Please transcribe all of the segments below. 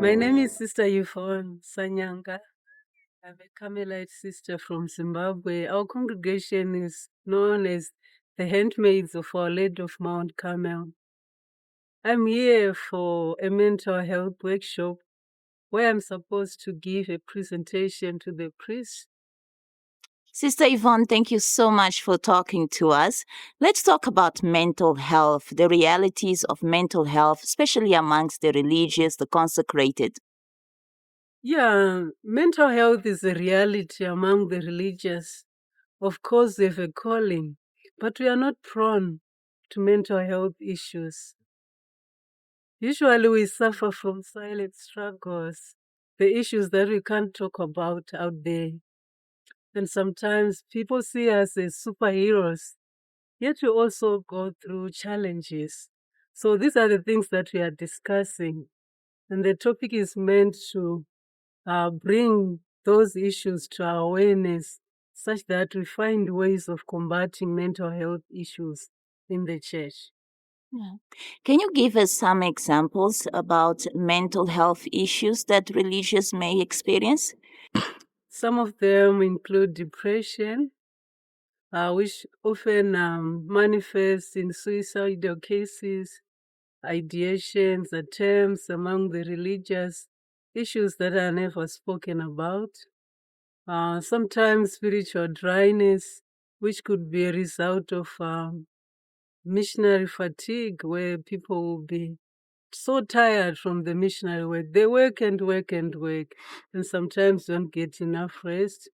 My name is Sister Yvonne Sanyanga. I'm a Carmelite sister from Zimbabwe. Our congregation is known as the Handmaids of Our Lady of Mount Carmel. I'm here for a mental health workshop where I'm supposed to give a presentation to the priest. Sister Yvonne, thank you so much for talking to us. Let's talk about mental health, the realities of mental health, especially amongst the religious, the consecrated. Yeah, mental health is a reality among the religious. Of course, they have a calling, but we are not prone to mental health issues. Usually we suffer from silent struggles, the issues that we can't talk about out there. And sometimes people see us as superheroes, yet we also go through challenges. So these are the things that we are discussing. And the topic is meant to bring those issues to our awareness such that we find ways of combating mental health issues in the church. Yeah. Can you give us some examples about mental health issues that religious may experience? Some of them include depression, which often manifests in suicidal cases, ideations, attempts among the religious, issues that are never spoken about. Sometimes spiritual dryness, which could be a result of missionary fatigue, where people will be so tired from the missionary work. They work and work and work, and sometimes don't get enough rest.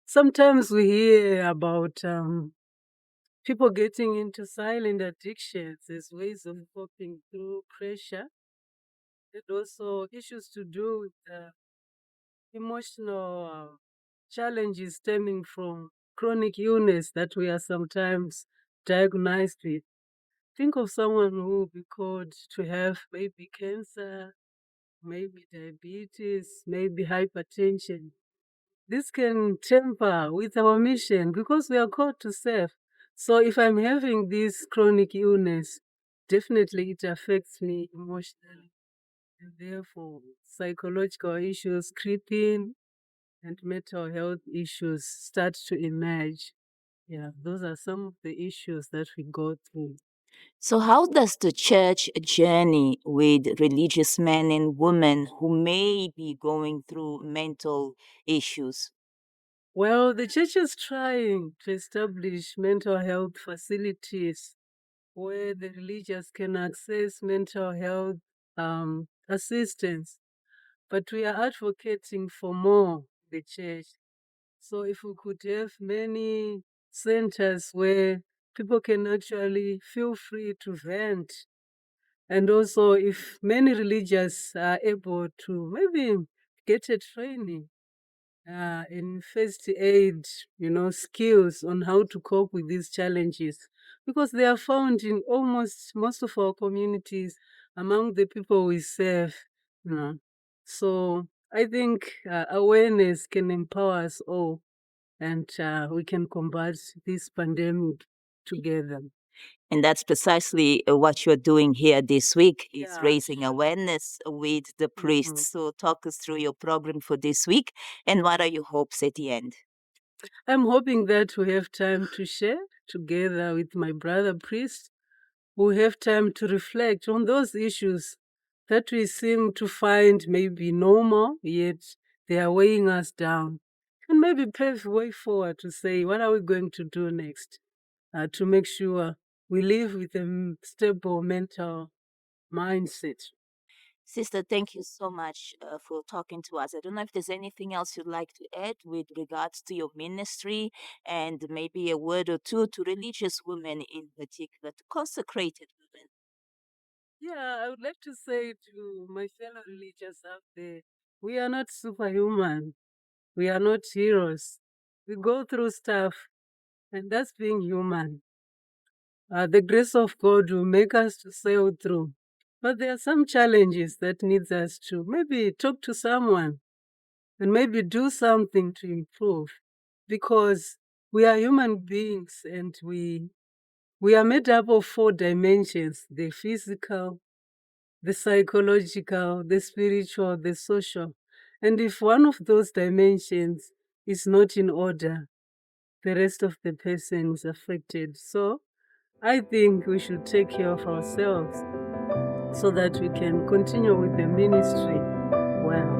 Sometimes we hear about people getting into silent addictions as ways of coping through pressure, and also issues to do with emotional challenges stemming from chronic illness that we are sometimes diagnosed with. Think of someone who will be called to have maybe cancer, maybe diabetes, maybe hypertension. This can temper with our mission because we are called to serve. So if I'm having this chronic illness, definitely it affects me emotionally. And therefore, psychological issues creep in and mental health issues start to emerge. Yeah, those are some of the issues that we go through. So, how does the church journey with religious men and women who may be going through mental issues? Well, the church is trying to establish mental health facilities where the religious can access mental health assistance, but we are advocating for more in the church. So if we could have many centers where people can actually feel free to vent, and also if many religious are able to maybe get a training in first aid, skills on how to cope with these challenges, because they are found in almost most of our communities among the people we serve. You know. So I think awareness can empower us all, and we can combat this pandemic together. And that's precisely what you're doing here this week is Yeah, raising sure. awareness with the Mhm. priests. So talk us through your program for this week and what are your hopes at the end? I'm hoping that we have time to share together with my brother priest. We have time to reflect on those issues that we seem to find maybe normal, yet they are weighing us down. And maybe pave the way forward to say, what are we going to do next to make sure we live with a stable mental mindset? Sister, thank you so much for talking to us. I don't know if there's anything else you'd like to add with regards to your ministry and maybe a word or two to religious women in particular, to consecrated women. Yeah, I would like to say to my fellow religious out there, we are not superhuman. We are not heroes. We go through stuff, and that's being human. The grace of God will make us to sail through. But there are some challenges that needs us to maybe talk to someone and maybe do something to improve, because we are human beings and we are made up of four dimensions: the physical, the psychological, the spiritual, the social. And if one of those dimensions is not in order, the rest of the person is affected. So I think we should take care of ourselves so that we can continue with the ministry well.